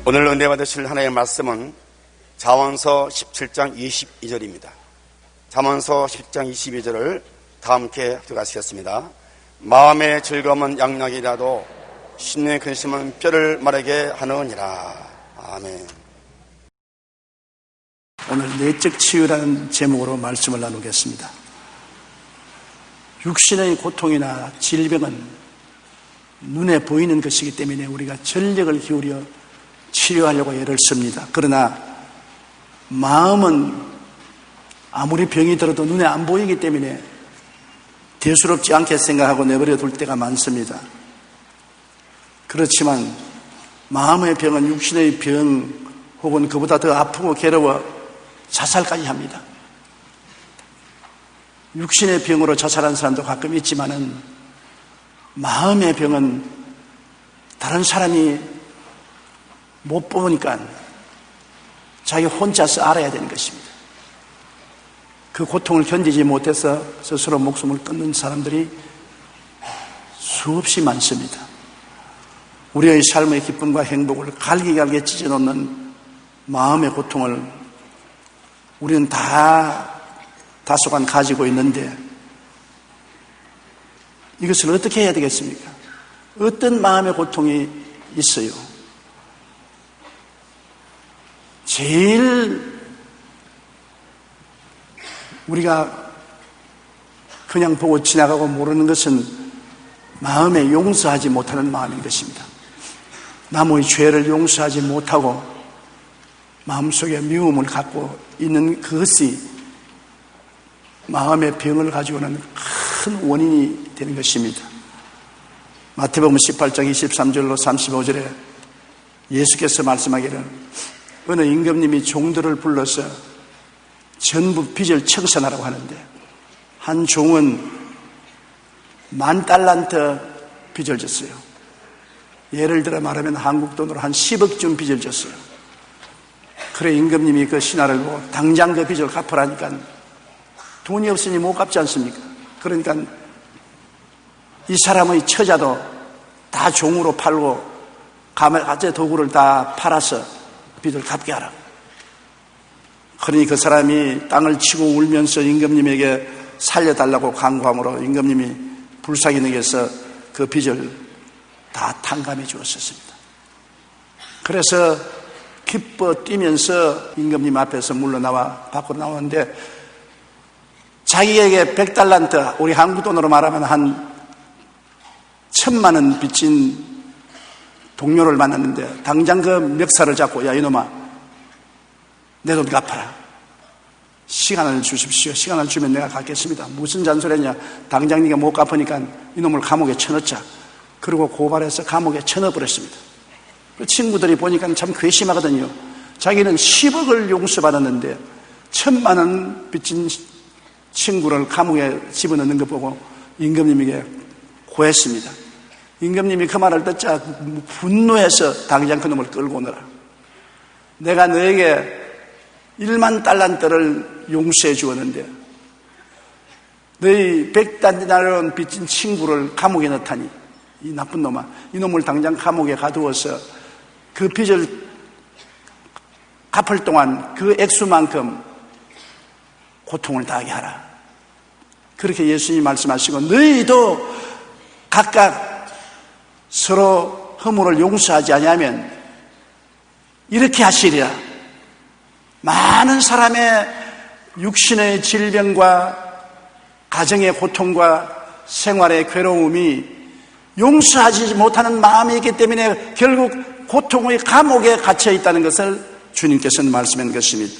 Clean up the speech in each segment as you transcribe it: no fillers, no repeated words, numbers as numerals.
오늘 은혜 받으실 하나님의 말씀은 잠언서 17장 22절입니다. 잠언서 10장 22절을 다 함께 들어가시겠습니다. 마음의 즐거움은 양락이라도 심령의 근심은 뼈를 마르게 하느니라. 아멘. 오늘 내적 치유라는 제목으로 말씀을 나누겠습니다. 육신의 고통이나 질병은 눈에 보이는 것이기 때문에 우리가 전력을 기울여 치료하려고 애를 씁니다. 그러나 마음은 아무리 병이 들어도 눈에 안 보이기 때문에 대수롭지 않게 생각하고 내버려 둘 때가 많습니다. 그렇지만 마음의 병은 육신의 병 혹은 그보다 더 아프고 괴로워 자살까지 합니다. 육신의 병으로 자살한 사람도 가끔 있지만은 마음의 병은 다른 사람이 못 보니까 자기 혼자서 알아야 되는 것입니다. 그 고통을 견디지 못해서 스스로 목숨을 끊는 사람들이 수없이 많습니다. 우리의 삶의 기쁨과 행복을 갈기갈기 찢어놓는 마음의 고통을 우리는 다소간 가지고 있는데 이것을 어떻게 해야 되겠습니까? 어떤 마음의 고통이 있어요? 제일 우리가 그냥 보고 지나가고 모르는 것은 마음에 용서하지 못하는 마음인 것입니다. 남의 죄를 용서하지 못하고 마음속에 미움을 갖고 있는 그것이 마음의 병을 가지고는 큰 원인이 되는 것입니다. 마태복음 18장 23절로 35절에 예수께서 말씀하기를 어느 임금님이 종들을 불러서 전부 빚을 청산하라고 하는데 한 종은 10,000달란트 빚을 졌어요. 예를 들어 말하면 한국 돈으로 한 10억쯤 빚을 졌어요. 그래 임금님이 그 신하를 보고 당장 그 빚을 갚으라니까 돈이 없으니 못 갚지 않습니까? 그러니까 이 사람의 처자도 다 종으로 팔고 가재 도구를 다 팔아서 빚을 갚게 하라. 그러니 그 사람이 땅을 치고 울면서 임금님에게 살려달라고 간구함으로 임금님이 불사기능에서 그 빚을 다 탕감해 주었습니다. 그래서 기뻐 뛰면서 임금님 앞에서 물러나와 밖으로 나오는데 자기에게 100달란트, 우리 한국 돈으로 말하면 한 1,000만 원 빚진 동료를 만났는데 당장 그 멱살을 잡고 야 이놈아 내 돈 갚아라. 시간을 주십시오. 시간을 주면 내가 갚겠습니다. 무슨 잔소리냐. 당장 네가 못 갚으니까 이놈을 감옥에 쳐넣자. 그리고 고발해서 감옥에 쳐넣어버렸습니다. 그 친구들이 보니까 참 괘씸하거든요. 자기는 10억을 용서받았는데 1,000만 원 빚진 친구를 감옥에 집어넣는 것 보고 임금님에게 고했습니다. 임금님이 그 말을 듣자 분노해서 당장 그 놈을 끌고 오너라. 내가 너에게 10,000달란트를 용서해 주었는데 너희 100달란트 빚진 친구를 감옥에 넣다니 이 나쁜 놈아, 이놈을 당장 감옥에 가두어서 그 빚을 갚을 동안 그 액수만큼 고통을 당하게 하라. 그렇게 예수님이 말씀하시고 너희도 각각 서로 허물을 용서하지 아니하면 이렇게 하시리라. 많은 사람의 육신의 질병과 가정의 고통과 생활의 괴로움이 용서하지 못하는 마음이 있기 때문에 결국 고통의 감옥에 갇혀 있다는 것을 주님께서는 말씀한 것입니다.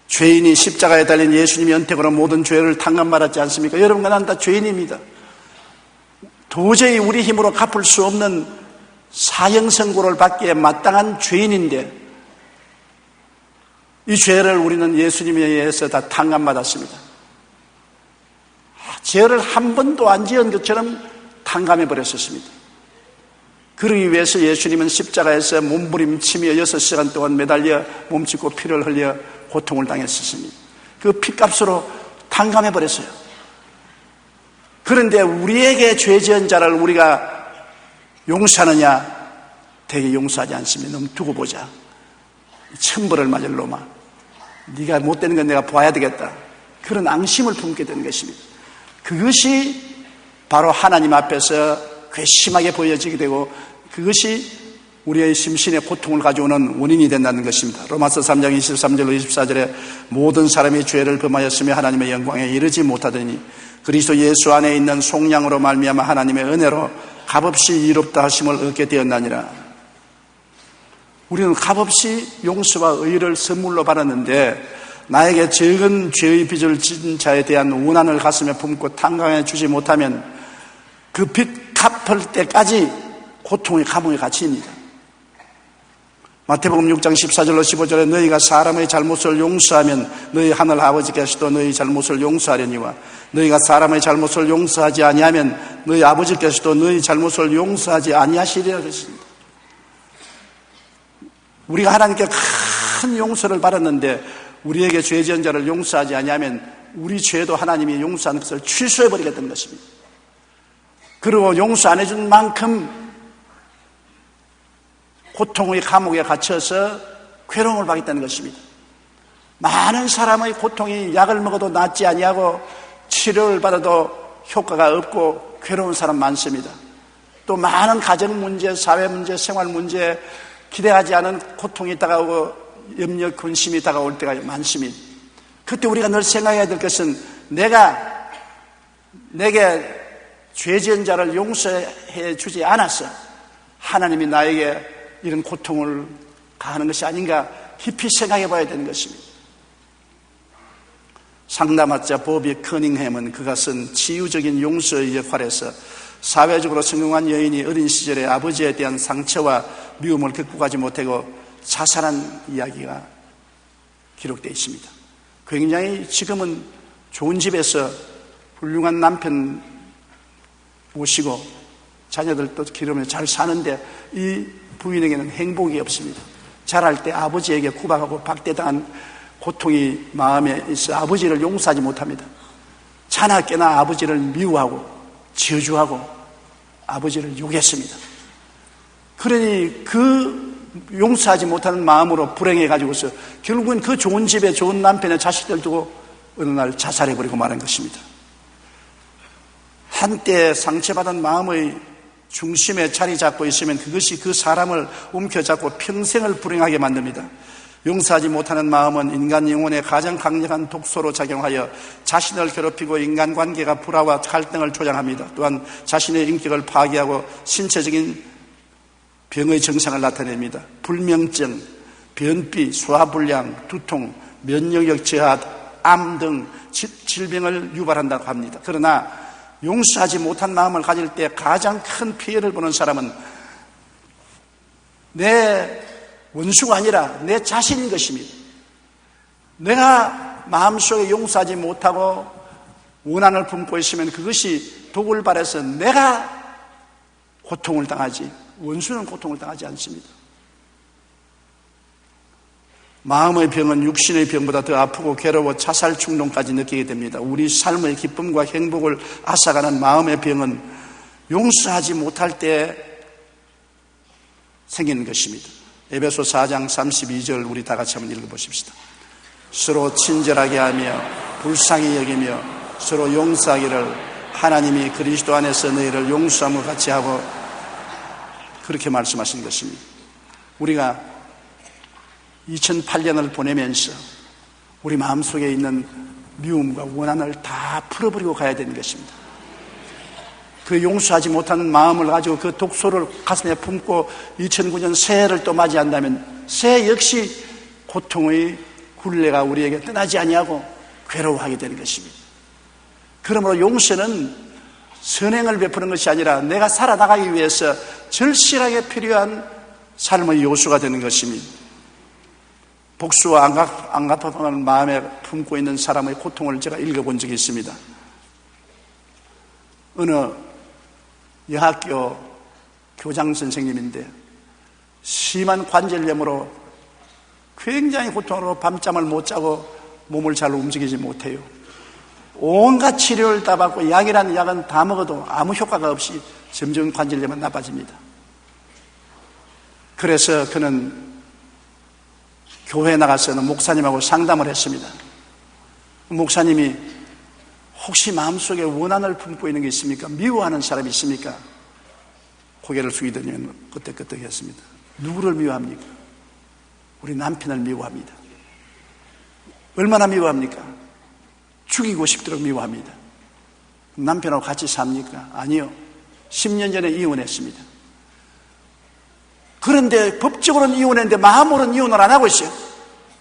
죄인이 십자가에 달린 예수님이 언택으로 모든 죄를 탕감받았지 않습니까? 여러분과 난 다 죄인입니다. 도저히 우리 힘으로 갚을 수 없는 사형선고를 받기에 마땅한 죄인인데 이 죄를 우리는 예수님에 의해서 다 탕감받았습니다. 죄를 한 번도 안 지은 것처럼 탕감해버렸었습니다. 그러기 위해서 예수님은 십자가에서 몸부림치며 6시간 동안 매달려 몸짓고 피를 흘려 고통을 당했었습니다. 그 피값으로 탕감해버렸어요. 그런데 우리에게 죄 지은 자를 우리가 용서하느냐? 되게 용서하지 않으면 너무 두고 보자. 천벌을 맞을 놈아. 네가 못되는 건 내가 봐야 되겠다. 그런 앙심을 품게 되는 것입니다. 그것이 바로 하나님 앞에서 괘씸하게 보여지게 되고 그것이 우리의 심신의 고통을 가져오는 원인이 된다는 것입니다. 로마서 3장 23절로 24절에 모든 사람이 죄를 범하였으며 하나님의 영광에 이르지 못하더니 그리스도 예수 안에 있는 속량으로 말미암아 하나님의 은혜로 값없이 이롭다 하심을 얻게 되었나니라. 우리는 값없이 용서와 의를 선물로 받았는데 나에게 적은 죄의 빚을 진 자에 대한 원한을 가슴에 품고 탕감해 주지 못하면 그 빚 갚을 때까지 고통의 감옥에 갇힙니다. 마태복음 6장 14절로 15절에 너희가 사람의 잘못을 용서하면 너희 하늘 아버지께서도 너희 잘못을 용서하려니와 너희가 사람의 잘못을 용서하지 아니하면 너희 아버지께서도 너희 잘못을 용서하지 아니하시리라 그랬습니다. 우리가 하나님께 큰 용서를 받았는데 우리에게 죄 지은 자를 용서하지 아니하면 우리 죄도 하나님이 용서하는 것을 취소해버리겠다는 것입니다. 그리고 용서 안 해준 만큼 고통의 감옥에 갇혀서 괴로움을 받겠다는 것입니다. 많은 사람의 고통이 약을 먹어도 낫지 아니하고 치료를 받아도 효과가 없고 괴로운 사람 많습니다. 또 많은 가정 문제, 사회 문제, 생활 문제 기대하지 않은 고통이 다가오고 염려, 근심이 다가올 때가 많습니다. 그때 우리가 늘 생각해야 될 것은 내게 죄 지은 자를 용서해 주지 않았어. 하나님이 나에게 이런 고통을 가하는 것이 아닌가 깊이 생각해 봐야 되는 것입니다. 상담학자 보비 커닝햄은 그가 쓴 치유적인 용서의 역할에서 사회적으로 성공한 여인이 어린 시절에 아버지에 대한 상처와 미움을 극복하지 못하고 자살한 이야기가 기록되어 있습니다. 굉장히 지금은 좋은 집에서 훌륭한 남편 모시고 자녀들도 기르며 잘 사는데 이 부인에게는 행복이 없습니다. 자랄 때 아버지에게 구박하고 박대당한 고통이 마음에 있어 아버지를 용서하지 못합니다. 자나깨나 아버지를 미워하고 저주하고 아버지를 욕했습니다. 그러니 그 용서하지 못하는 마음으로 불행해가지고서 결국은 그 좋은 집에 좋은 남편의 자식들 두고 어느 날 자살해버리고 말한 것입니다. 한때 상처받은 마음의 중심에 자리 잡고 있으면 그것이 그 사람을 움켜잡고 평생을 불행하게 만듭니다. 용서하지 못하는 마음은 인간 영혼에 가장 강력한 독소로 작용하여 자신을 괴롭히고 인간관계가 불화와 갈등을 조장합니다. 또한 자신의 인격을 파괴하고 신체적인 병의 증상을 나타냅니다. 불면증, 변비, 소화불량, 두통, 면역력 저하, 암 등 질병을 유발한다고 합니다. 그러나 용서하지 못한 마음을 가질 때 가장 큰 피해를 보는 사람은 내 원수가 아니라 내 자신인 것입니다. 내가 마음속에 용서하지 못하고 원한을 품고 있으면 그것이 독을 발해서 내가 고통을 당하지 원수는 고통을 당하지 않습니다. 마음의 병은 육신의 병보다 더 아프고 괴로워 자살 충동까지 느끼게 됩니다. 우리 삶의 기쁨과 행복을 앗아가는 마음의 병은 용서하지 못할 때 생기는 것입니다. 에베소 4장 32절 우리 다 같이 한번 읽어보십시다. 서로 친절하게 하며 불쌍히 여기며 서로 용서하기를 하나님이 그리스도 안에서 너희를 용서함과 같이 하고 그렇게 말씀하신 것입니다. 우리가 2008년을 보내면서 우리 마음속에 있는 미움과 원한을 다 풀어버리고 가야 되는 것입니다. 그 용서하지 못하는 마음을 가지고 그 독소를 가슴에 품고 2009년 새해를 또 맞이한다면 새해 역시 고통의 굴레가 우리에게 떠나지 아니하고 괴로워하게 되는 것입니다. 그러므로 용서는 선행을 베푸는 것이 아니라 내가 살아나가기 위해서 절실하게 필요한 삶의 요소가 되는 것입니다. 복수와 안갚아하는 마음에 품고 있는 사람의 고통을 제가 읽어본 적이 있습니다. 어느 여학교 교장 선생님인데 심한 관절염으로 굉장히 고통으로 밤잠을 못 자고 몸을 잘 움직이지 못해요. 온갖 치료를 다 받고 약이라는 약은 다 먹어도 아무 효과가 없이 점점 관절염은 나빠집니다. 그래서 그는 교회에 나가서는 목사님하고 상담을 했습니다. 목사님이 혹시 마음속에 원한을 품고 있는 게 있습니까? 미워하는 사람이 있습니까? 고개를 숙이더니 끄떡끄떡했습니다. 누구를 미워합니까? 우리 남편을 미워합니다. 얼마나 미워합니까? 죽이고 싶도록 미워합니다. 남편하고 같이 삽니까? 아니요. 10년 전에 이혼했습니다. 그런데 법적으로는 이혼했는데 마음으로는 이혼을 안 하고 있어요.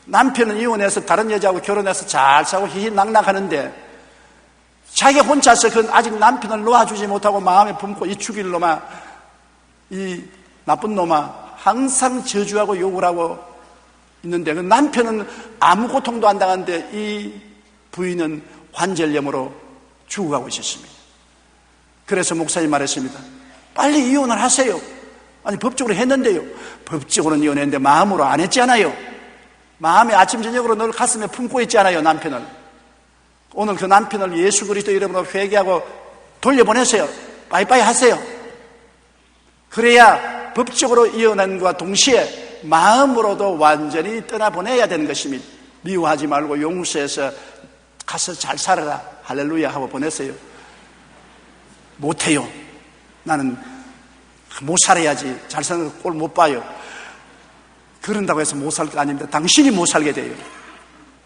남편은 이혼해서 다른 여자하고 결혼해서 잘 살고 희희낙낙하는데 자기가 혼자서 그 아직 남편을 놓아주지 못하고 마음에 품고 이 죽일 놈아, 이 나쁜 놈아 항상 저주하고 욕을 하고 있는데 그 남편은 아무 고통도 안 당하는데 이 부인은 관절염으로 죽어가고 있었습니다. 그래서 목사님 말했습니다. 빨리 이혼을 하세요. 아니 법적으로 했는데요. 법적으로는 이혼했는데 마음으로 안 했잖아요. 마음에 아침 저녁으로 늘 가슴에 품고 있잖아요. 남편을. 오늘 그 남편을 예수 그리스도 이름으로 회개하고 돌려보내세요. 빠이빠이 하세요. 그래야 법적으로 이혼함과 동시에 마음으로도 완전히 떠나보내야 되는 것입니다. 미워하지 말고 용서해서 가서 잘 살아라 할렐루야 하고 보내세요. 못해요. 나는 못 살아야지. 잘 사는 거 꼴 못 봐요. 그런다고 해서 못 살 거 아닙니다. 당신이 못 살게 돼요.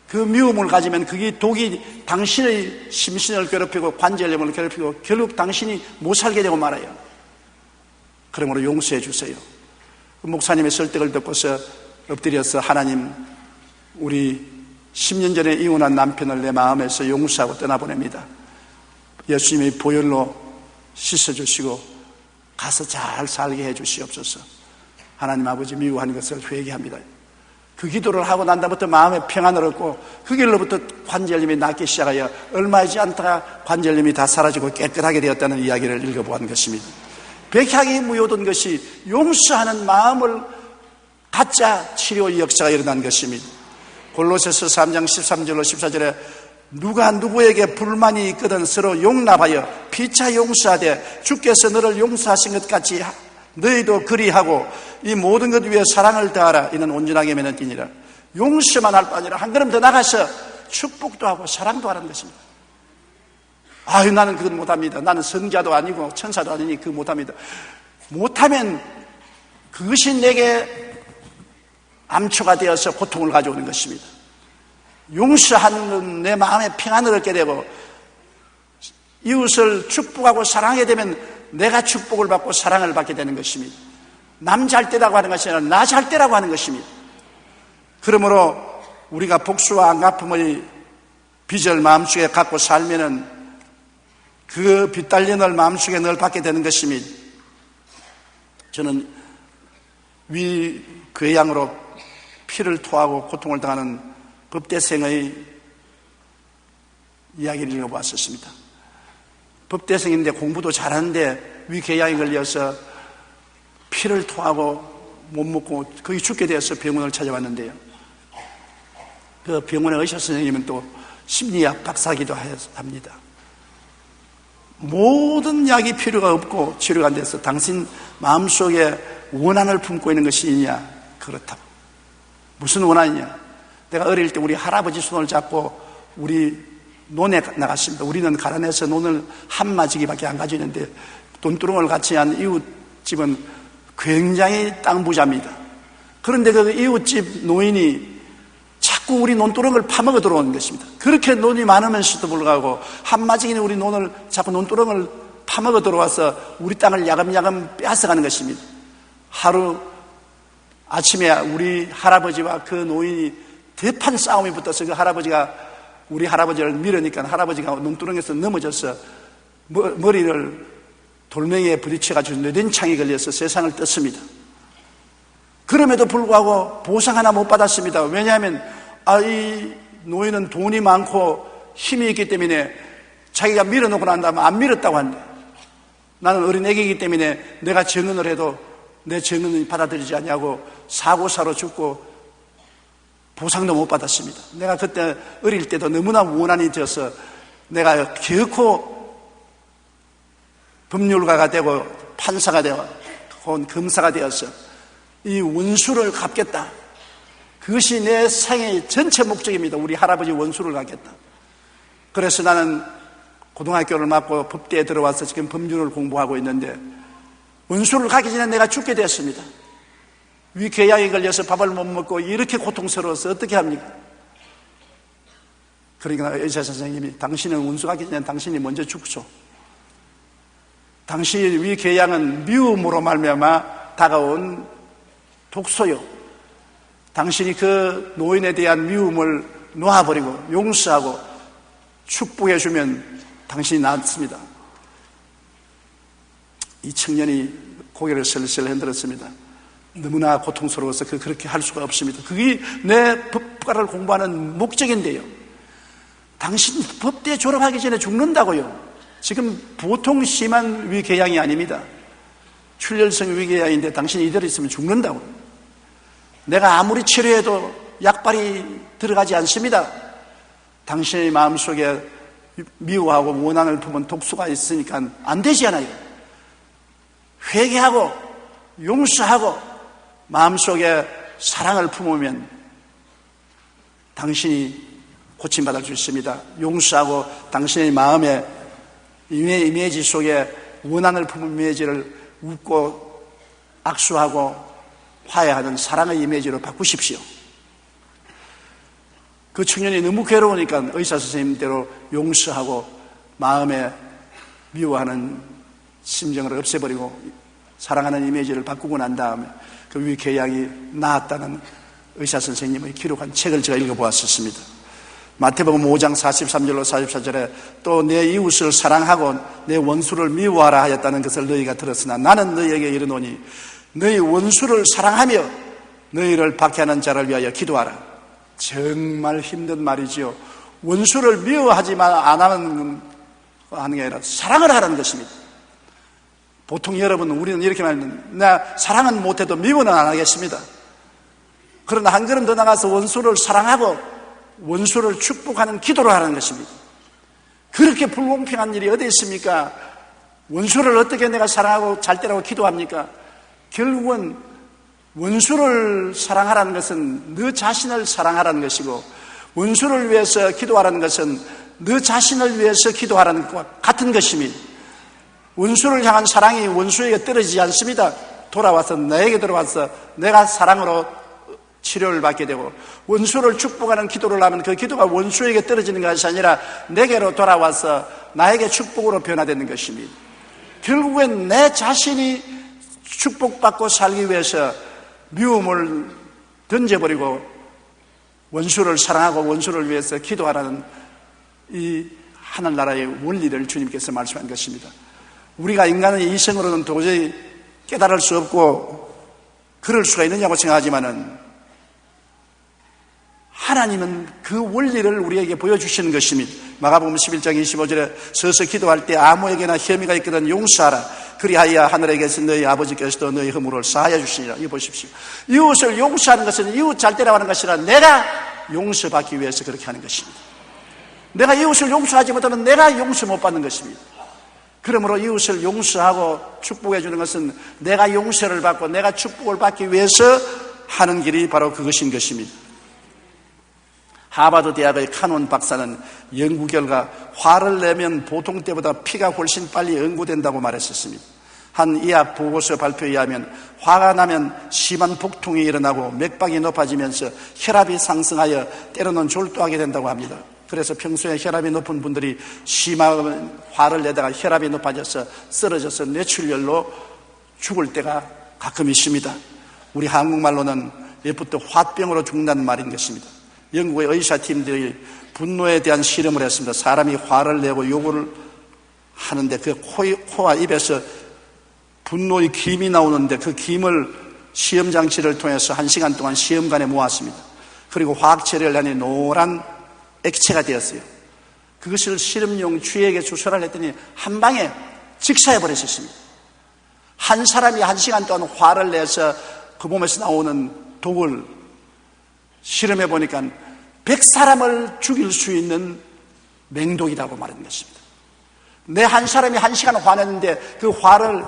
그 미움을 가지면 그게 독이 당신의 심신을 괴롭히고 관절염을 괴롭히고 결국 당신이 못 살게 되고 말아요. 그러므로 용서해 주세요. 그 목사님의 설득을 듣고서 엎드려서 하나님, 우리 10년 전에 이혼한 남편을 내 마음에서 용서하고 떠나보냅니다. 예수님이 보혈로 씻어주시고 가서 잘 살게 해 주시옵소서. 하나님 아버지, 미워하는 것을 회개합니다. 그 기도를 하고 난 다음부터 마음에 평안을 얻고 그 길로부터 관절염이 낫기 시작하여 얼마이지 않다가 관절염이 다 사라지고 깨끗하게 되었다는 이야기를 읽어보았던 것입니다. 백향이 무효된 것이 용서하는 마음을 갖자 치료의 역사가 일어난 것입니다. 골로새서 3장 13절로 14절에 누가 누구에게 불만이 있거든 서로 용납하여 피차 용서하되 주께서 너를 용서하신 것 같이 너희도 그리하고 이 모든 것 위에 사랑을 다하라. 이는 온전하게 매는 띠니라. 용서만 할 뿐 아니라 한 걸음 더 나가서 축복도 하고 사랑도 하라는 것입니다. 아유, 나는 그건 못합니다. 나는 성자도 아니고 천사도 아니니 그거 못합니다. 못하면 그것이 내게 암초가 되어서 고통을 가져오는 것입니다. 용서하는 건 내 마음에 평안을 얻게 되고 이웃을 축복하고 사랑하게 되면 내가 축복을 받고 사랑을 받게 되는 것입니다. 남 잘 때라고 하는 것이 아니라 나 잘 때라고 하는 것입니다. 그러므로 우리가 복수와 안갚음의 빚을 마음속에 갖고 살면은 그 빚달린을 마음속에 늘 받게 되는 것입니다. 저는 위 괴양으로 피를 토하고 고통을 당하는 법대생의 이야기를 읽어보았습니다. 법대생인데 공부도 잘하는데 위궤양에 걸려서 피를 토하고 못 먹고 거의 죽게 되어서 병원을 찾아왔는데요. 그 병원의 의사 선생님은 또 심리학 박사기도 합니다. 모든 약이 필요가 없고 치료가 안 돼서 당신 마음속에 원한을 품고 있는 것이 있냐? 그렇다고. 무슨 원한이냐? 내가 어릴 때 우리 할아버지 손을 잡고 우리 논에 나갔습니다. 우리는 가난해서 논을 한 마지기밖에 안 가지는데 돈두렁을 같이 한 이웃집은 굉장히 땅 부자입니다. 그런데 그 이웃집 노인이 자꾸 우리 논두렁을 파먹어 들어오는 것입니다. 그렇게 논이 많으면서도 불구하고 한 마지기는 우리 논을 자꾸 논두렁을 파먹어 들어와서 우리 땅을 야금야금 빼앗아가는 것입니다. 하루 아침에 우리 할아버지와 그 노인이 대판 싸움이 붙어서 그 할아버지가 우리 할아버지를 밀으니까 할아버지가 논두렁에서 넘어져서 머리를 돌멩이에 부딪혀가지고 뇌된창이 걸려서 세상을 떴습니다. 그럼에도 불구하고 보상 하나 못 받았습니다. 왜냐하면 이 노인은 돈이 많고 힘이 있기 때문에 자기가 밀어놓고 난 다음에 안 밀었다고 한대. 나는 어린애기이기 때문에 내가 증언을 해도 내 증언을 받아들이지 않냐고 사고사로 죽고 보상도 못 받았습니다. 내가 그때 어릴 때도 너무나 원한이 되어서 내가 결코 법률가가 되고 판사가 되고 검사가 되어서 이 원수를 갚겠다. 그것이 내 생의 전체 목적입니다. 우리 할아버지 원수를 갚겠다. 그래서 나는 고등학교를 마치고 법대에 들어와서 지금 법률을 공부하고 있는데 원수를 가기 전에 내가 죽게 됐습니다. 위궤양에 걸려서 밥을 못 먹고 이렇게 고통스러워서 어떻게 합니까? 그러니까 의사 선생님이 당신은 원수 가기 전에 당신이 먼저 죽소. 당신의 위궤양은 미움으로 말미암아 다가온 독소요. 당신이 그 노인에 대한 미움을 놓아버리고 용서하고 축복해주면 당신이 낫습니다. 이 청년이 고개를 슬슬 흔들었습니다. 너무나 고통스러워서 그렇게 할 수가 없습니다. 그게 내 법과를 공부하는 목적인데요. 당신 법대 졸업하기 전에 죽는다고요. 지금 보통 심한 위궤양이 아닙니다. 출혈성 위궤양인데 당신이 이대로 있으면 죽는다고요. 내가 아무리 치료해도 약발이 들어가지 않습니다. 당신의 마음속에 미워하고 원한을 품은 독소가 있으니까 안 되지 않아요. 회개하고 용서하고 마음속에 사랑을 품으면 당신이 고침받을 수 있습니다. 용서하고 당신의 마음의 이미지 속에 원한을 품은 이미지를 웃고 악수하고 화해하는 사랑의 이미지로 바꾸십시오. 그 청년이 너무 괴로우니까 의사 선생님대로 용서하고 마음에 미워하는 심정을 없애버리고 사랑하는 이미지를 바꾸고 난 다음에 그 위궤양이 나았다는 의사 선생님의 기록한 책을 제가 읽어보았습니다. 마태복음 5장 43절로 44절에 또 내 이웃을 사랑하고 내 원수를 미워하라 하였다는 것을 너희가 들었으나 나는 너희에게 이르노니 너희 원수를 사랑하며 너희를 박해하는 자를 위하여 기도하라. 정말 힘든 말이지요. 원수를 미워하지만 안 하는 게 아니라 사랑을 하라는 것입니다. 보통 여러분 우리는 이렇게 말합니다. 나 사랑은 못해도 미워는 안 하겠습니다. 그러나 한 걸음 더 나가서 원수를 사랑하고 원수를 축복하는 기도를 하는 것입니다. 그렇게 불공평한 일이 어디 있습니까? 원수를 어떻게 내가 사랑하고 잘 되라고 기도합니까? 결국은 원수를 사랑하라는 것은 너 자신을 사랑하라는 것이고 원수를 위해서 기도하라는 것은 너 자신을 위해서 기도하라는 것과 같은 것입니다. 원수를 향한 사랑이 원수에게 떨어지지 않습니다. 돌아와서 나에게 들어와서 내가 사랑으로 치료를 받게 되고 원수를 축복하는 기도를 하면 그 기도가 원수에게 떨어지는 것이 아니라 내게로 돌아와서 나에게 축복으로 변화되는 것입니다. 결국엔 내 자신이 축복받고 살기 위해서 미움을 던져버리고 원수를 사랑하고 원수를 위해서 기도하라는 이 하늘나라의 원리를 주님께서 말씀한 것입니다. 우리가 인간의 이성으로는 도저히 깨달을 수 없고 그럴 수가 있느냐고 생각하지만은 하나님은 그 원리를 우리에게 보여주시는 것입니다. 마가복음 11장 25절에 서서 기도할 때 아무에게나 혐의가 있거든 용서하라. 그리하여 하늘에 계신 너희 아버지께서도 너희 허물을 사하여 주시니라. 이거 보십시오. 이웃을 용서하는 것은 이웃 잘 되라고 하는 것이 아니라 내가 용서받기 위해서 그렇게 하는 것입니다. 내가 이웃을 용서하지 못하면 내가 용서 못 받는 것입니다. 그러므로 이웃을 용서하고 축복해 주는 것은 내가 용서를 받고 내가 축복을 받기 위해서 하는 길이 바로 그것인 것입니다. 하버드 대학의 카논 박사는 연구 결과 화를 내면 보통 때보다 피가 훨씬 빨리 응고된다고 말했었습니다. 한 의학 보고서 발표에 의하면 화가 나면 심한 복통이 일어나고 맥박이 높아지면서 혈압이 상승하여 때로는 졸도하게 된다고 합니다. 그래서 평소에 혈압이 높은 분들이 심한 화를 내다가 혈압이 높아져서 쓰러져서 뇌출혈로 죽을 때가 가끔 있습니다. 우리 한국말로는 예부터 화병으로 죽는다는 말인 것입니다. 영국의 의사팀들이 분노에 대한 실험을 했습니다. 사람이 화를 내고 욕을 하는데 그 코와 입에서 분노의 김이 나오는데 그 김을 시험장치를 통해서 1시간 동안 시험관에 모았습니다. 그리고 화학 처리를 하니 노란 액체가 되었어요. 그것을 실험용 쥐에게 주사를 했더니 한 방에 직사해 버렸습니다. 한 사람이 1시간 동안 화를 내서 그 몸에서 나오는 독을 실험해 보니까 100사람을 죽일 수 있는 맹독이라고 말하는 것입니다. 내 한 사람이 1시간 화냈는데 그 화를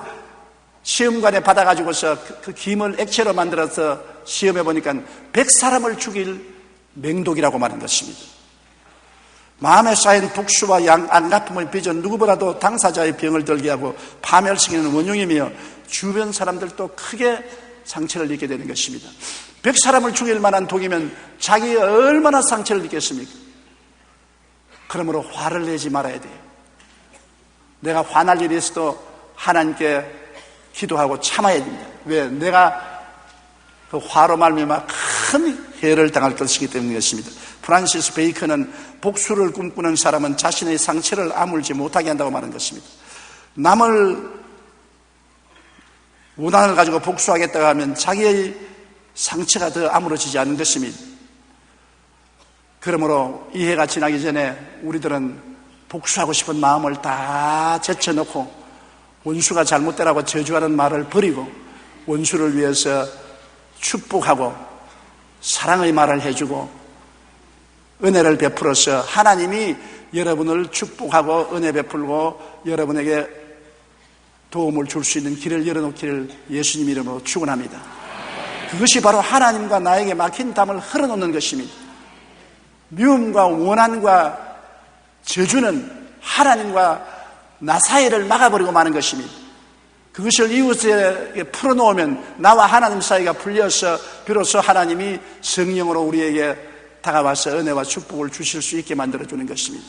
시험관에 받아가지고서 그 김을 액체로 만들어서 시험해 보니까 100사람을 죽일 맹독이라고 말한 것입니다. 마음에 쌓인 복수와 안갚음을 빚어 누구보다도 당사자의 병을 들게 하고 파멸시키는 원흉이며 주변 사람들도 크게 상처를 입게 되는 것입니다. 100사람을 죽일 만한 독이면 자기가 얼마나 상처를 입겠습니까? 그러므로 화를 내지 말아야 돼요. 내가 화날 일이 있어도 하나님께 기도하고 참아야 됩니다. 왜? 내가 그 화로 말미암아 큰 해를 당할 것이기 때문이었습니다. 프란시스 베이컨은 복수를 꿈꾸는 사람은 자신의 상처를 아물지 못하게 한다고 말한 것입니다. 남을 원한을 가지고 복수하겠다고 하면 자기의 상처가 더 아물어지지 않는 것입니다. 그러므로 이 해가 지나기 전에 우리들은 복수하고 싶은 마음을 다 제쳐놓고 원수가 잘못되라고 저주하는 말을 버리고 원수를 위해서 축복하고 사랑의 말을 해주고 은혜를 베풀어서 하나님이 여러분을 축복하고 은혜 베풀고 여러분에게 도움을 줄 수 있는 길을 열어놓기를 예수님 이름으로 축원합니다. 그것이 바로 하나님과 나에게 막힌 담을 흘러놓는 것입니다. 미움과 원한과 저주는 하나님과 나 사이를 막아버리고 마는 것입니다. 그것을 이웃에게 풀어놓으면 나와 하나님 사이가 풀려서 비로소 하나님이 성령으로 우리에게 다가와서 은혜와 축복을 주실 수 있게 만들어주는 것입니다.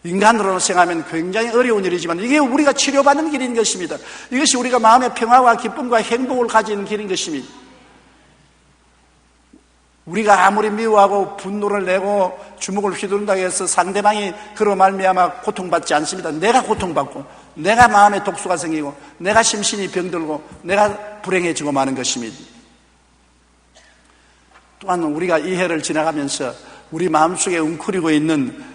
인간으로 생각하면 굉장히 어려운 일이지만 이게 우리가 치료받는 길인 것입니다. 이것이 우리가 마음의 평화와 기쁨과 행복을 가지는 길인 것입니다. 우리가 아무리 미워하고 분노를 내고 주먹을 휘두른다고 해서 상대방이 그로 말미암아 고통받지 않습니다. 내가 고통받고 내가 마음에 독소가 생기고 내가 심신이 병들고 내가 불행해지고 마는 것입니다. 또한 우리가 이 해를 지나가면서 우리 마음속에 웅크리고 있는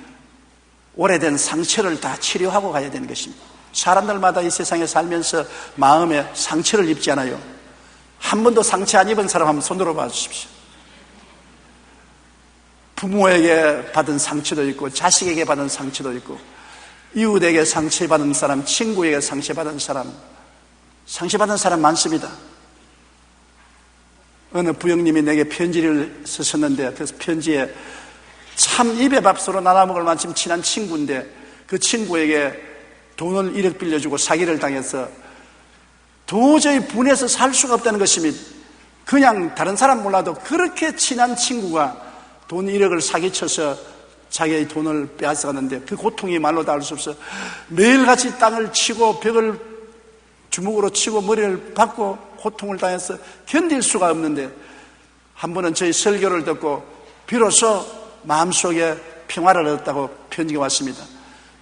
오래된 상처를 다 치료하고 가야 되는 것입니다. 사람들마다 이 세상에 살면서 마음에 상처를 입지 않아요. 한 번도 상처 안 입은 사람 한번 손들어 봐 주십시오. 부모에게 받은 상처도 있고 자식에게 받은 상처도 있고 이웃에게 상처받은 사람, 친구에게 상처받은 사람 많습니다. 어느 부형님이 내게 편지를 쓰셨는데 그 편지에 참 입에 밥으로 나눠먹을 만큼 친한 친구인데 그 친구에게 돈을 1억 빌려주고 사기를 당해서 도저히 분해서 살 수가 없다는 것입니다. 그냥 다른 사람 몰라도 그렇게 친한 친구가 돈 1억을 사기쳐서 자기의 돈을 빼앗아갔는데 그 고통이 말로 다 알 수 없어 매일같이 땅을 치고 벽을 주먹으로 치고 머리를 박고 고통을 당해서 견딜 수가 없는데 한 번은 저희 설교를 듣고 비로소 마음속에 평화를 얻었다고 편지가 왔습니다.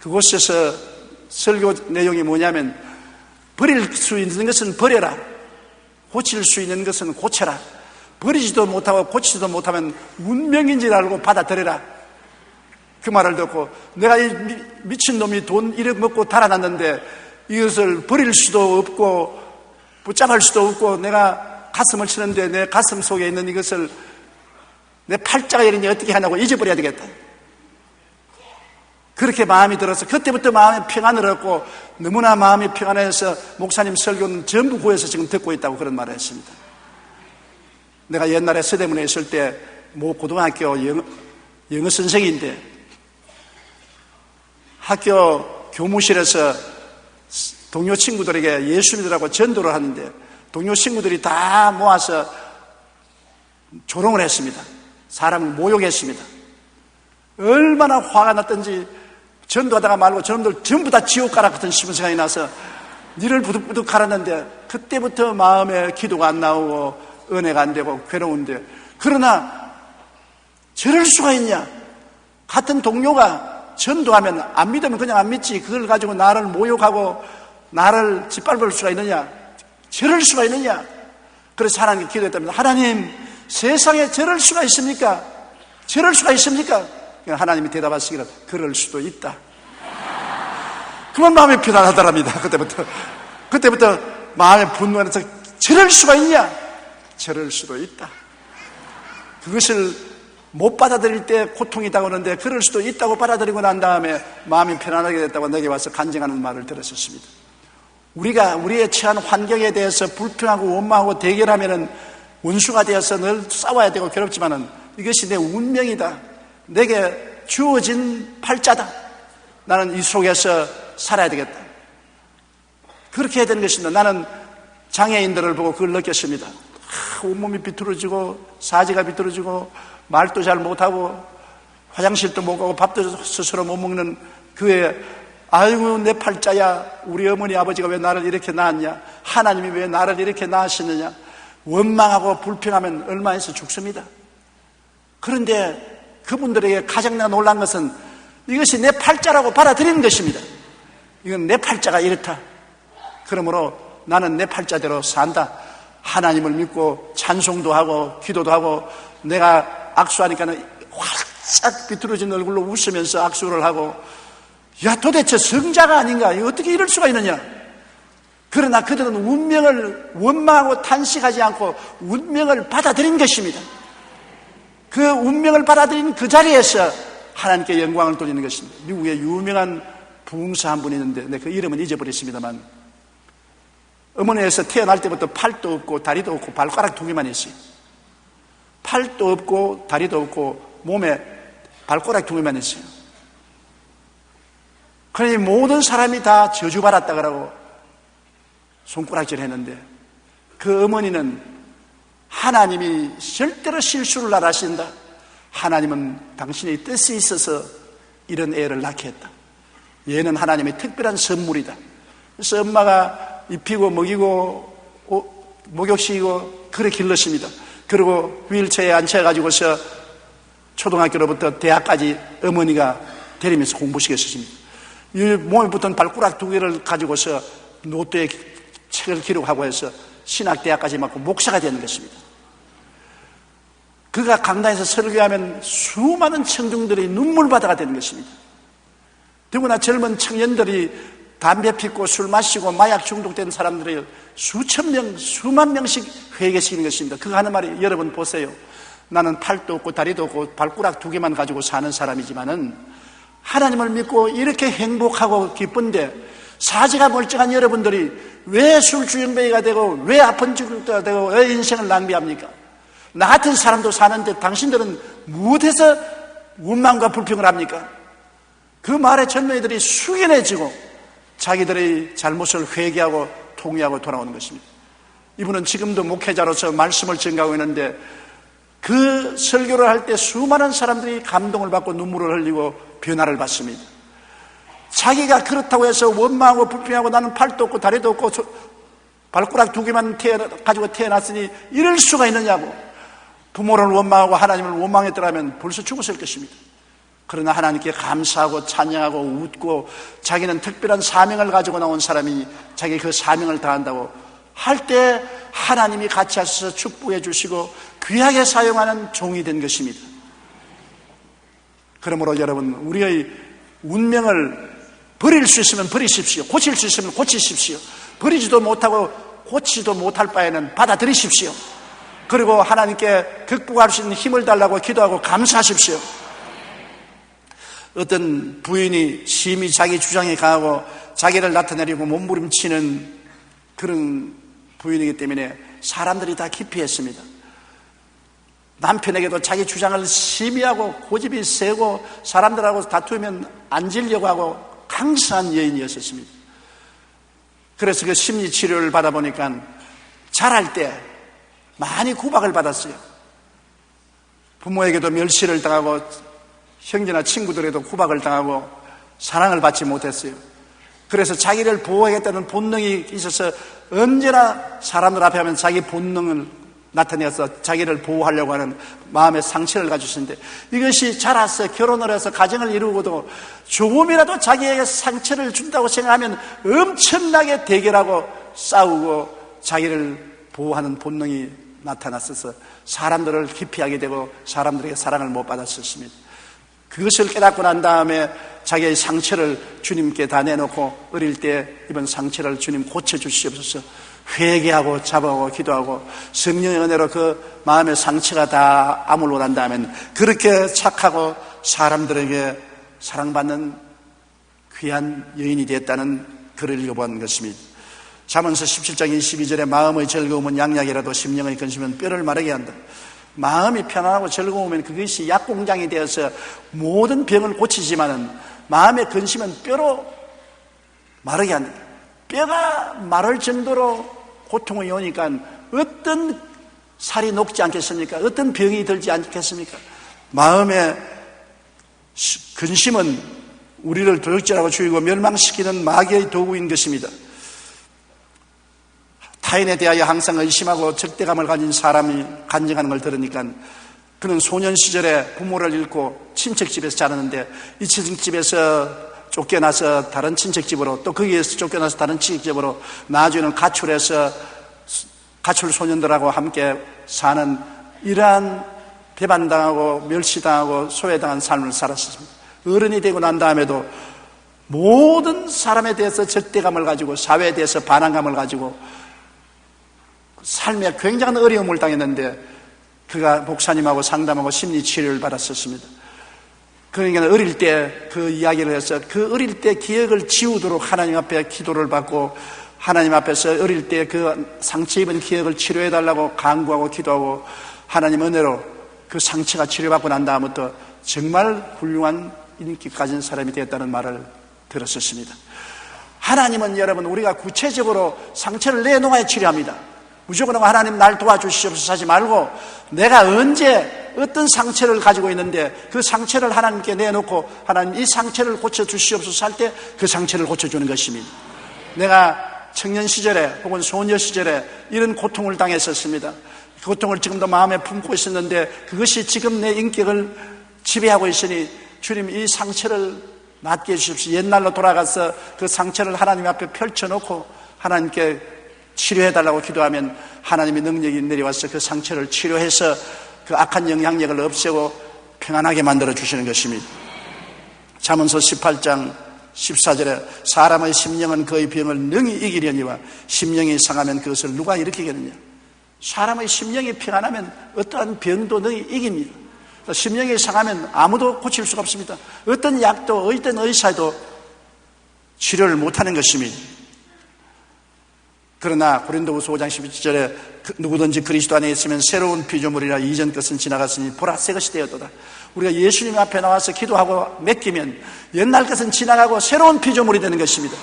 그곳에서 설교 내용이 뭐냐면 버릴 수 있는 것은 버려라, 고칠 수 있는 것은 고쳐라, 버리지도 못하고 고치지도 못하면 운명인 줄 알고 받아들여라. 그 말을 듣고 내가 이 미친놈이 돈 1억 먹고 달아났는데 이것을 버릴 수도 없고 붙잡을 수도 없고 내가 가슴을 치는데 내 가슴 속에 있는 이것을 내 팔자가 이러니 어떻게 하냐고 잊어버려야 되겠다. 그렇게 마음이 들어서 그때부터 마음의 평안을 얻고 너무나 마음이 평안해서 목사님 설교는 전부 구해서 지금 듣고 있다고 그런 말을 했습니다. 내가 옛날에 서대문에 있을 때 모 고등학교 영어 선생인데 학교 교무실에서 동료 친구들에게 예수 믿으라고 전도를 하는데 동료 친구들이 다 모아서 조롱을 했습니다. 사람을 모욕했습니다. 얼마나 화가 났던지 전도하다가 말고 저놈들 전부 다 지옥 가라 같은 싶은 생각이 나서 니를 부득부득 갈았는데 그때부터 마음에 기도가 안 나오고 은혜가 안 되고 괴로운데 그러나 저럴 수가 있냐? 같은 동료가 전도하면 안 믿으면 그냥 안 믿지 그걸 가지고 나를 모욕하고 나를 짓밟을 수가 있느냐? 저럴 수가 있느냐? 그래서 하나님께 기도했답니다. 하나님, 세상에 저럴 수가 있습니까? 저럴 수가 있습니까? 하나님이 대답하시기를 그럴 수도 있다. 그만 마음이 편안하더랍니다. 그때부터 마음의 분노에서 저럴 수가 있냐? 저럴 수도 있다. 그것을 못 받아들일 때 고통이 다가오는데 그럴 수도 있다고 받아들이고 난 다음에 마음이 편안하게 됐다고 내게 와서 간증하는 말을 들었었습니다. 우리가 우리의 처한 환경에 대해서 불평하고 원망하고 대결하면은 원수가 되어서 늘 싸워야 되고 괴롭지만은 이것이 내 운명이다. 내게 주어진 팔자다. 나는 이 속에서 살아야 되겠다. 그렇게 해야 되는 것입니다. 나는 장애인들을 보고 그걸 느꼈습니다. 온몸이 비뚤어지고 사지가 비뚤어지고 말도 잘 못하고 화장실도 못 가고 밥도 스스로 못 먹는 그의 아이고 내 팔자야. 우리 어머니 아버지가 왜 나를 이렇게 낳았냐. 하나님이 왜 나를 이렇게 낳으시느냐. 원망하고 불평하면 얼마에서 죽습니다. 그런데 그분들에게 가장 내가 놀란 것은 이것이 내 팔자라고 받아들이는 것입니다. 이건 내 팔자가 이렇다. 그러므로 나는 내 팔자대로 산다. 하나님을 믿고 찬송도 하고 기도도 하고 내가 악수하니까 활짝 비뚤어진 얼굴로 웃으면서 악수를 하고 야 도대체 성자가 아닌가? 어떻게 이럴 수가 있느냐? 그러나 그들은 운명을 원망하고 탄식하지 않고 운명을 받아들인 것입니다. 그 운명을 받아들인 그 자리에서 하나님께 영광을 돌리는 것입니다. 미국에 유명한 부흥사 한 분이 있는데 내가 그 이름은 잊어버렸습니다만 어머니에서 태어날 때부터 팔도 없고 다리도 없고 발가락 2개만 있어요. 팔도 없고 다리도 없고 몸에 발가락 2개만 있어요. 그러니 모든 사람이 다 저주받았다 그러고 손가락질 했는데 그 어머니는 하나님이 절대로 실수를 안 하신다. 하나님은 당신의 뜻이 있어서 이런 애를 낳게 했다. 얘는 하나님의 특별한 선물이다. 그래서 엄마가 입히고 먹이고 목욕시키고 그래 길렀습니다. 그리고 휠체어에 앉혀가지고서 초등학교로부터 대학까지 어머니가 데리면서 공부시켰습니다. 이 몸에 붙은 발가락 2개를 가지고서 노트에 책을 기록하고 해서 신학대학까지 맞고 목사가 되는 것입니다. 그가 강단에서 설교하면 수많은 청중들이 눈물바다가 되는 것입니다. 더구나 젊은 청년들이 담배 피고 술 마시고 마약 중독된 사람들이 수천 명, 수만 명씩 회개시키는 것입니다. 그가 하는 말이 여러분 보세요. 나는 팔도 없고 다리도 없고 발가락 2개만 가지고 사는 사람이지만은 하나님을 믿고 이렇게 행복하고 기쁜데 사지가 멀쩡한 여러분들이 왜 술주정뱅이가 되고 왜 아픈 죽가 되고 왜 인생을 낭비합니까? 나 같은 사람도 사는데 당신들은 무엇해서 원망과 불평을 합니까? 그 말에 젊은이들이 숙연해지고 자기들의 잘못을 회개하고 통회하고 돌아오는 것입니다. 이분은 지금도 목회자로서 말씀을 전가하고 있는데 그 설교를 할 때 수많은 사람들이 감동을 받고 눈물을 흘리고 변화를 받습니다. 자기가 그렇다고 해서 원망하고 불평하고 나는 팔도 없고 다리도 없고 발가락 2개만 가지고 태어났으니 이럴 수가 있느냐고 부모를 원망하고 하나님을 원망했더라면 벌써 죽었을 것입니다. 그러나 하나님께 감사하고 찬양하고 웃고 자기는 특별한 사명을 가지고 나온 사람이 자기 그 사명을 다한다고 할 때 하나님이 같이 하셔서 축복해 주시고 귀하게 사용하는 종이 된 것입니다. 그러므로 여러분 우리의 운명을 버릴 수 있으면 버리십시오. 고칠 수 있으면 고치십시오. 버리지도 못하고 고치지도 못할 바에는 받아들이십시오. 그리고 하나님께 극복할 수 있는 힘을 달라고 기도하고 감사하십시오. 어떤 부인이 심히 자기 주장에 강하고 자기를 나타내려고 몸부림치는 그런 부인이기 때문에 사람들이 다 기피했습니다. 남편에게도 자기 주장을 심히 하고 고집이 세고 사람들하고 다투면 앉으려고 하고 강성한 여인이었습니다. 그래서 그 심리치료를 받아보니까 자랄 때 많이 구박을 받았어요. 부모에게도 멸시를 당하고 형제나 친구들에도 구박을 당하고 사랑을 받지 못했어요. 그래서 자기를 보호하겠다는 본능이 있어서 언제나 사람들 앞에 하면 자기 본능을 나타내서 자기를 보호하려고 하는 마음의 상처를 가지시는데 이것이 자라서 결혼을 해서 가정을 이루고도 조금이라도 자기에게 상처를 준다고 생각하면 엄청나게 대결하고 싸우고 자기를 보호하는 본능이 나타났어서 사람들을 기피하게 되고 사람들에게 사랑을 못 받았었습니다. 그것을 깨닫고 난 다음에 자기의 상처를 주님께 다 내놓고 어릴 때 입은 상처를 주님 고쳐주시옵소서 회개하고 잡아오고 기도하고 성령의 은혜로 그 마음의 상처가 다 아물고 난 다음에 그렇게 착하고 사람들에게 사랑받는 귀한 여인이 되었다는 글을 읽어본 것입니다. 잠언서 17장 22절에 마음의 즐거움은 양약이라도 심령의 근심은 뼈를 마르게 한다. 마음이 편안하고 즐거우면 그것이 약공장이 되어서 모든 병을 고치지만은 마음의 근심은 뼈로 마르게 한다. 뼈가 마를 정도로 고통이 오니까 어떤 살이 녹지 않겠습니까? 어떤 병이 들지 않겠습니까? 마음의 근심은 우리를 도적질하고 죽이고 멸망시키는 마귀의 도구인 것입니다. 타인에 대하여 항상 의심하고 적대감을 가진 사람이 간증하는 걸 들으니까 그는 소년 시절에 부모를 잃고 친척집에서 자랐는데 이 친척집에서 쫓겨나서 다른 친척집으로 또 거기에서 쫓겨나서 다른 친척집으로 나중에는 가출해서 가출 소년들하고 함께 사는 이러한 배반당하고 멸시당하고 소외당한 삶을 살았습니다. 어른이 되고 난 다음에도 모든 사람에 대해서 적대감을 가지고 사회에 대해서 반항감을 가지고 삶에 굉장한 어려움을 당했는데 그가 목사님하고 상담하고 심리치료를 받았었습니다. 그러니까 어릴 때 그 이야기를 해서 그 어릴 때 기억을 지우도록 하나님 앞에 기도를 받고 하나님 앞에서 어릴 때 그 상처 입은 기억을 치료해달라고 간구하고 기도하고 하나님 은혜로 그 상처가 치료받고 난 다음부터 정말 훌륭한 인기 가진 사람이 되었다는 말을 들었었습니다. 하나님은 여러분 우리가 구체적으로 상처를 내놓아야 치료합니다. 무조건 하나님 날 도와주시옵소서 하지 말고 내가 언제 어떤 상처를 가지고 있는데 그 상처를 하나님께 내놓고 하나님 이 상처를 고쳐주시옵소서 할 때 그 상처를 고쳐주는 것입니다. 내가 청년 시절에 혹은 소녀 시절에 이런 고통을 당했었습니다. 그 고통을 지금도 마음에 품고 있었는데 그것이 지금 내 인격을 지배하고 있으니 주님 이 상처를 낫게 해주십시오. 옛날로 돌아가서 그 상처를 하나님 앞에 펼쳐놓고 하나님께 치료해달라고 기도하면 하나님의 능력이 내려와서 그 상처를 치료해서 그 악한 영향력을 없애고 평안하게 만들어 주시는 것입니다. 잠언서 18장 14절에 사람의 심령은 그의 병을 능히 이기려니와 심령이 상하면 그것을 누가 일으키겠느냐. 사람의 심령이 평안하면 어떠한 병도 능히 이깁니다. 심령이 상하면 아무도 고칠 수가 없습니다. 어떤 약도 어떤 의사도 치료를 못하는 것입니다. 그러나 고린도후서 5장 12절에 누구든지 그리스도 안에 있으면 새로운 피조물이라 이전 것은 지나갔으니 보라 새 것이 되었도다. 우리가 예수님 앞에 나와서 기도하고 맡기면 옛날 것은 지나가고 새로운 피조물이 되는 것입니다.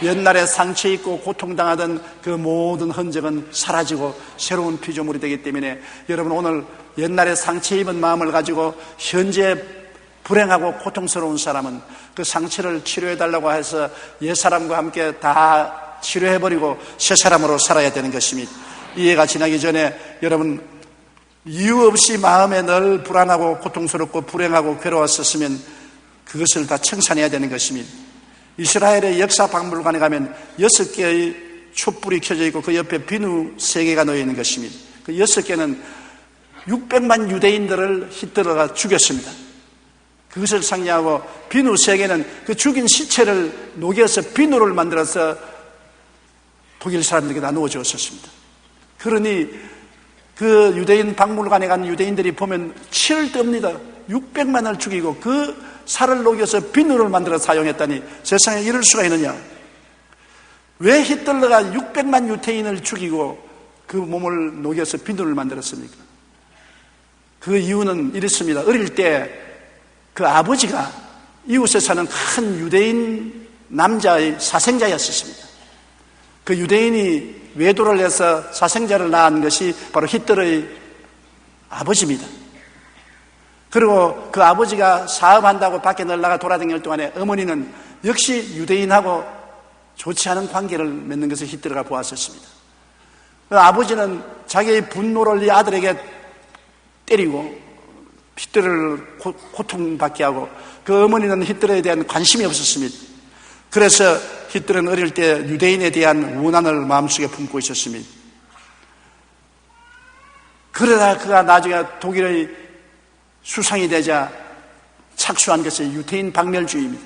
옛날에 상처 입고 고통당하던 그 모든 흔적은 사라지고 새로운 피조물이 되기 때문에 여러분 오늘 옛날에 상처 입은 마음을 가지고 현재 불행하고 고통스러운 사람은 그 상처를 치료해달라고 해서 옛사람과 함께 다 치료해버리고 새 사람으로 살아야 되는 것입니다. 이해가 지나기 전에 여러분 이유 없이 마음에 늘 불안하고 고통스럽고 불행하고 괴로웠었으면 그것을 다 청산해야 되는 것입니다. 이스라엘의 역사 박물관에 가면 6개의 촛불이 켜져 있고 그 옆에 비누 3개가 놓여 있는 것입니다. 그 6개는 600만 유대인들을 히틀러가 죽였습니다. 그것을 상징하고 비누 3개는 그 죽인 시체를 녹여서 비누를 만들어서 독일 사람들에게 나누어 주었습니다. 그러니 그 유대인 박물관에 간 유대인들이 보면 치를 떱니다. 600만을 죽이고 그 살을 녹여서 비누를 만들어 사용했다니 세상에 이럴 수가 있느냐. 왜 히틀러가 600만 유태인을 죽이고 그 몸을 녹여서 비누를 만들었습니까? 그 이유는 이렇습니다. 어릴 때 그 아버지가 이웃에 사는 큰 유대인 남자의 사생자였습니다. 그 유대인이 외도를 해서 사생자를 낳은 것이 바로 히틀러의 아버지입니다. 그리고 그 아버지가 사업한다고 밖에 나가 돌아다닐 동안에 어머니는 역시 유대인하고 좋지 않은 관계를 맺는 것을 히틀러가 보았었습니다. 그 아버지는 자기의 분노를 이 아들에게 때리고 히틀러를 고통받게 하고 그 어머니는 히틀러에 대한 관심이 없었습니다. 그래서 히틀러는 어릴 때 유대인에 대한 원한을 마음속에 품고 있었습니다. 그러다 그가 나중에 독일의 수상이 되자 착수한 것이 유태인 박멸주의입니다.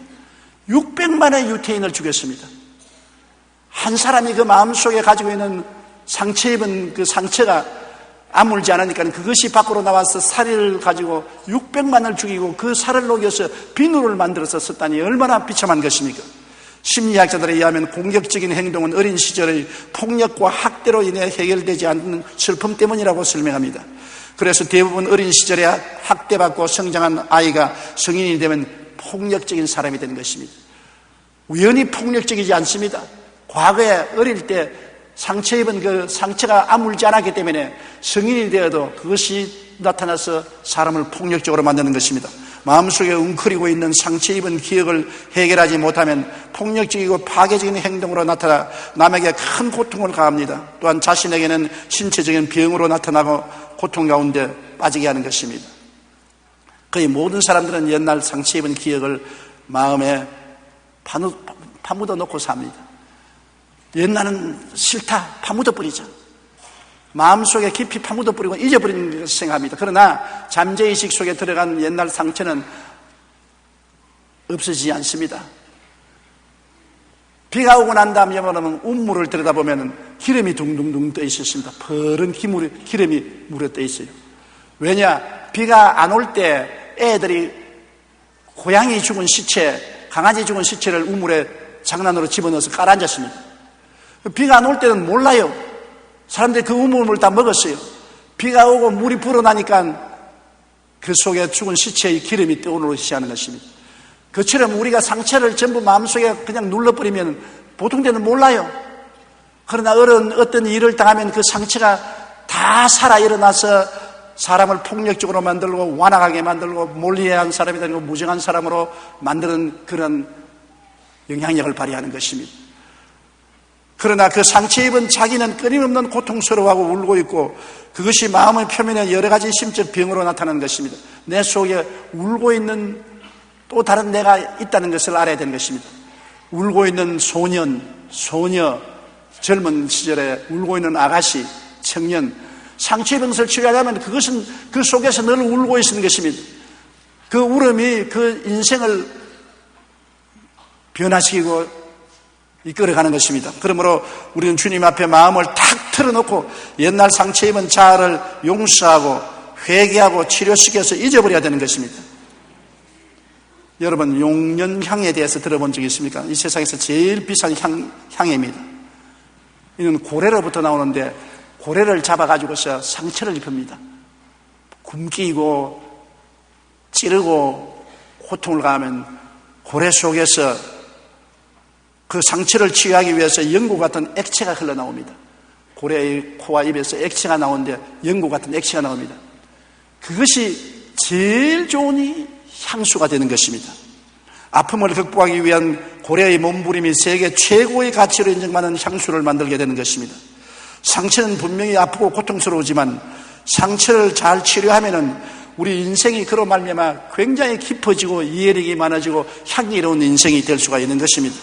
600만의 유태인을 죽였습니다. 한 사람이 그 마음속에 가지고 있는 상처 입은 그 상처가 아물지 않으니까 그것이 밖으로 나와서 살을 가지고 600만을 죽이고 그 살을 녹여서 비누를 만들어서 썼다니 얼마나 비참한 것입니까? 심리학자들에 의하면 공격적인 행동은 어린 시절의 폭력과 학대로 인해 해결되지 않는 슬픔 때문이라고 설명합니다. 그래서 대부분 어린 시절에 학대받고 성장한 아이가 성인이 되면 폭력적인 사람이 되는 것입니다. 우연히 폭력적이지 않습니다. 과거에 어릴 때 상처 입은 그 상처가 아물지 않았기 때문에 성인이 되어도 그것이 나타나서 사람을 폭력적으로 만드는 것입니다. 마음속에 웅크리고 있는 상처 입은 기억을 해결하지 못하면 폭력적이고 파괴적인 행동으로 나타나 남에게 큰 고통을 가합니다. 또한 자신에게는 신체적인 병으로 나타나고 고통 가운데 빠지게 하는 것입니다. 거의 모든 사람들은 옛날 상처 입은 기억을 마음에 파묻어 놓고 삽니다. 옛날은 싫다 파묻어 버리죠. 마음속에 깊이 파묻어 버리고 잊어버리는 것을 생각합니다. 그러나 잠재의식 속에 들어간 옛날 상처는 없어지지 않습니다. 비가 오고 난 다음에 운물을 들여다보면 기름이 둥둥둥 떠 있었습니다. 푸른 기름이 물에 떠 있어요. 왜냐? 비가 안 올 때 애들이 고양이 죽은 시체, 강아지 죽은 시체를 우물에 장난으로 집어넣어서 깔아앉았습니다. 비가 안 올 때는 몰라요. 사람들이 그 우물을 다 먹었어요. 비가 오고 물이 불어나니까 그 속에 죽은 시체의 기름이 떠오르기 시작하는 것입니다. 그처럼 우리가 상처를 전부 마음속에 그냥 눌러버리면 보통 때는 몰라요. 그러나 어떤 일을 당하면 그 상처가 다 살아 일어나서 사람을 폭력적으로 만들고 완악하게 만들고 몰리한 사람이 되고 무정한 사람으로 만드는 그런 영향력을 발휘하는 것입니다. 그러나 그 상처 입은 자기는 끊임없는 고통스러워하고 울고 있고 그것이 마음의 표면에 여러 가지 심적 병으로 나타나는 것입니다. 내 속에 울고 있는 또 다른 내가 있다는 것을 알아야 되는 것입니다. 울고 있는 소년, 소녀, 젊은 시절에 울고 있는 아가씨, 청년, 상처 입은 것을 치료하려면 그것은 그 속에서 늘 울고 있는 것입니다. 그 울음이 그 인생을 변화시키고 이끌어가는 것입니다. 그러므로 우리는 주님 앞에 마음을 탁 틀어놓고 옛날 상처 입은 자아를 용서하고 회개하고 치료시켜서 잊어버려야 되는 것입니다. 여러분 용련향에 대해서 들어본 적이 있습니까? 이 세상에서 제일 비싼 향입니다. 이는 고래로부터 나오는데 고래를 잡아가지고서 상처를 입힙니다. 굶기고 찌르고 고통을 가하면 고래 속에서 그 상처를 치유하기 위해서 연고 같은 액체가 흘러나옵니다. 고래의 코와 입에서 액체가 나오는데 연고 같은 액체가 나옵니다. 그것이 제일 좋은 향수가 되는 것입니다. 아픔을 극복하기 위한 고래의 몸부림이 세계 최고의 가치로 인정받는 향수를 만들게 되는 것입니다. 상처는 분명히 아프고 고통스러우지만 상처를 잘 치료하면은 우리 인생이 그로 말미암아 굉장히 깊어지고 이해력이 많아지고 향기로운 인생이 될 수가 있는 것입니다.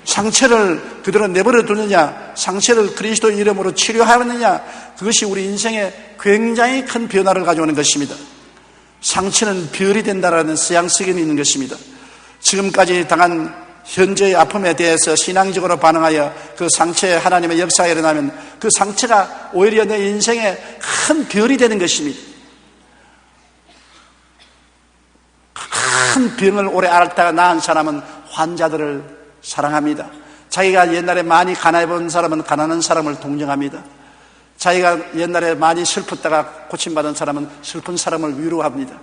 상처를 그대로 내버려 두느냐, 상처를 그리스도 이름으로 치료하느냐, 그것이 우리 인생에 굉장히 큰 변화를 가져오는 것입니다. 상처는 별이 된다라는 서양성이 있는 것입니다. 지금까지 당한 현재의 아픔에 대해서 신앙적으로 반응하여 그 상처에 하나님의 역사가 일어나면 그 상처가 오히려 내 인생에 큰 별이 되는 것입니다. 큰 병을 오래 앓다가 나은 사람은 환자들을 사랑합니다. 자기가 옛날에 많이 가난해 본 사람은 가난한 사람을 동정합니다. 자기가 옛날에 많이 슬펐다가 고침받은 사람은 슬픈 사람을 위로합니다.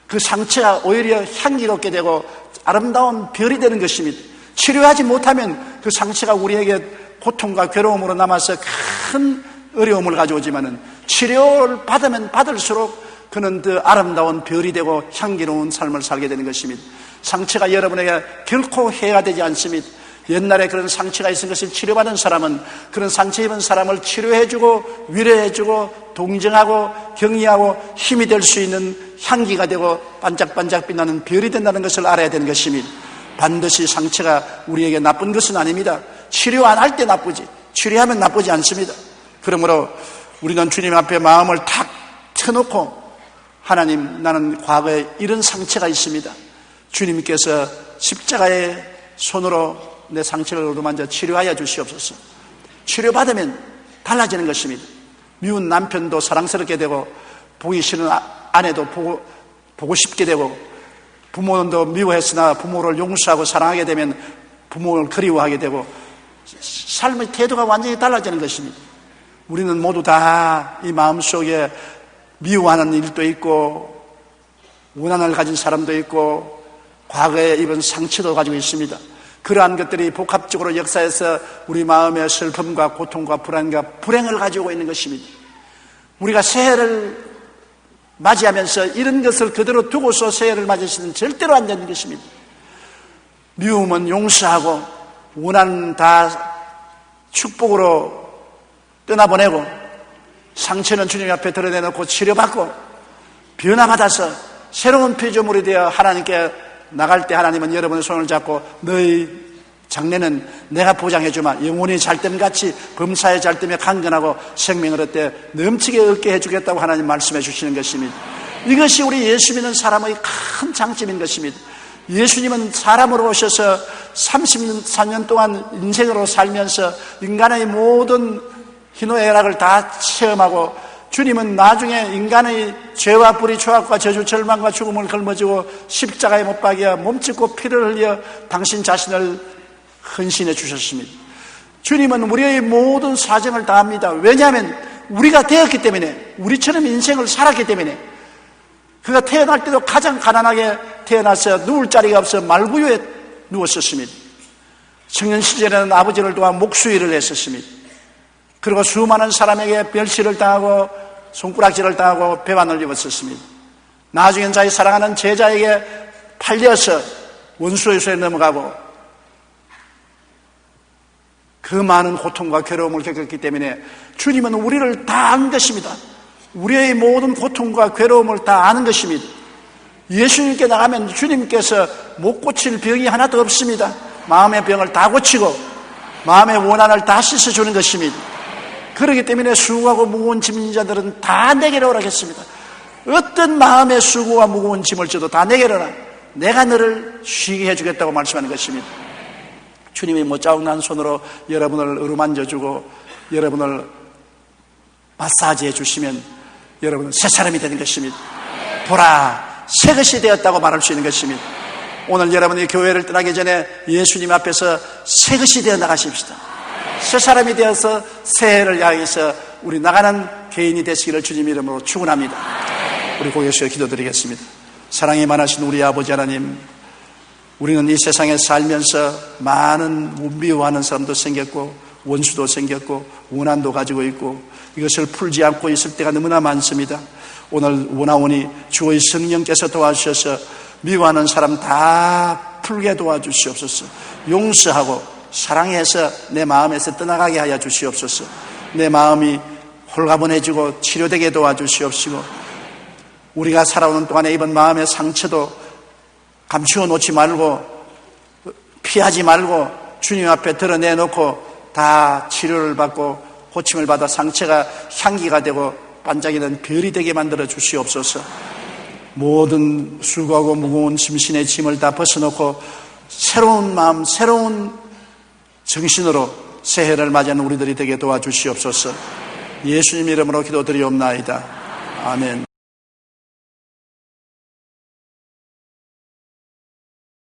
그 상처가 오히려 향기롭게 되고 아름다운 별이 되는 것입니다. 치료하지 못하면 그 상처가 우리에게 고통과 괴로움으로 남아서 큰 어려움을 가져오지만은 치료를 받으면 받을수록 그는 더 아름다운 별이 되고 향기로운 삶을 살게 되는 것입니다. 상처가 여러분에게 결코 해가 되지 않습니다. 옛날에 그런 상처가 있은 것을 치료받은 사람은 그런 상처 입은 사람을 치료해주고 위로해주고 동정하고 격려하고 힘이 될 수 있는 향기가 되고 반짝반짝 빛나는 별이 된다는 것을 알아야 되는 것입니다. 반드시 상처가 우리에게 나쁜 것은 아닙니다. 치료 안 할 때 나쁘지, 치료하면 나쁘지 않습니다. 그러므로 우리는 주님 앞에 마음을 탁 펴놓고 하나님, 나는 과거에 이런 상처가 있습니다. 주님께서 십자가의 손으로 내 상처를 어루만져 치료하여 주시옵소서. 치료받으면 달라지는 것입니다. 미운 남편도 사랑스럽게 되고 보기 싫은 아내도 보고 싶게 되고 부모도 미워했으나 부모를 용서하고 사랑하게 되면 부모를 그리워하게 되고 삶의 태도가 완전히 달라지는 것입니다. 우리는 모두 다 이 마음속에 미워하는 일도 있고 원한을 가진 사람도 있고 과거에 입은 상처도 가지고 있습니다. 그러한 것들이 복합적으로 역사에서 우리 마음의 슬픔과 고통과 불안과 불행을 가지고 있는 것입니다. 우리가 새해를 맞이하면서 이런 것을 그대로 두고서 새해를 맞이하시는 절대로 안 되는 것입니다. 미움은 용서하고 원한은 다 축복으로 떠나보내고 상처는 주님 앞에 드러내놓고 치료받고 변화받아서 새로운 피조물이 되어 하나님께 나갈 때 하나님은 여러분의 손을 잡고 너희 장래는 내가 보장해주마 영원히 잘됨같이 범사에 잘됨에 강건하고 생명을 얻되 넘치게 얻게 해주겠다고 하나님 말씀해 주시는 것입니다. 이것이 우리 예수 믿는 사람의 큰 장점인 것입니다. 예수님은 사람으로 오셔서 34년 동안 인생으로 살면서 인간의 모든 희노애락을 다 체험하고 주님은 나중에 인간의 죄와 불의 죄악과 저주 절망과 죽음을 걸머지고 십자가에 못 박여 몸짓고 피를 흘려 당신 자신을 헌신해 주셨습니다. 주님은 우리의 모든 사정을 다 압니다. 왜냐하면 우리가 되었기 때문에 우리처럼 인생을 살았기 때문에 그가 태어날 때도 가장 가난하게 태어나서 누울 자리가 없어 말구유에 누웠었습니다. 청년 시절에는 아버지를 도와 목수일을 했었습니다. 그리고 수많은 사람에게 멸시를 당하고 손가락질을 당하고 배반을 입었었습니다. 나중엔 자기 사랑하는 제자에게 팔려서 원수의 손에 넘어가고 그 많은 고통과 괴로움을 겪었기 때문에 주님은 우리를 다 아는 것입니다. 우리의 모든 고통과 괴로움을 다 아는 것입니다. 예수님께 나가면 주님께서 못 고칠 병이 하나도 없습니다. 마음의 병을 다 고치고 마음의 원한을 다 씻어주는 것입니다. 그렇기 때문에 수고하고 무거운 짐진 자들은 다 내게로 오라겠습니다. 어떤 마음의 수고와 무거운 짐을 져도 다 내게로 오라. 내가 너를 쉬게 해주겠다고 말씀하는 것입니다. 주님이 못자국난 손으로 여러분을 어루만져주고 여러분을 마사지해 주시면 여러분은 새 사람이 되는 것입니다. 보라, 새 것이 되었다고 말할 수 있는 것입니다. 오늘 여러분이 교회를 떠나기 전에 예수님 앞에서 새 것이 되어 나가십시다. 새 사람이 되어서 새해를 향해서 우리 나가는 개인이 되시기를 주님 이름으로 축원합니다. 우리 고개 숙여 기도드리겠습니다. 사랑이 많으신 우리 아버지 하나님, 우리는 이 세상에 살면서 많은 미워하는 사람도 생겼고 원수도 생겼고 원한도 가지고 있고 이것을 풀지 않고 있을 때가 너무나 많습니다. 오늘 원하오니 주의 성령께서 도와주셔서 미워하는 사람 다 풀게 도와주시옵소서. 용서하고 사랑해서 내 마음에서 떠나가게 하여 주시옵소서. 내 마음이 홀가분해지고 치료되게 도와주시옵시고 우리가 살아오는 동안에 입은 마음의 상처도 감추어 놓지 말고 피하지 말고 주님 앞에 드러내놓고 다 치료를 받고 고침을 받아 상처가 향기가 되고 반짝이는 별이 되게 만들어 주시옵소서. 모든 수고하고 무거운 심신의 짐을 다 벗어놓고 새로운 마음, 새로운 정신으로 새해를 맞이하는 우리들이 되게 도와주시옵소서. 예수님 이름으로 기도드리옵나이다. 아멘.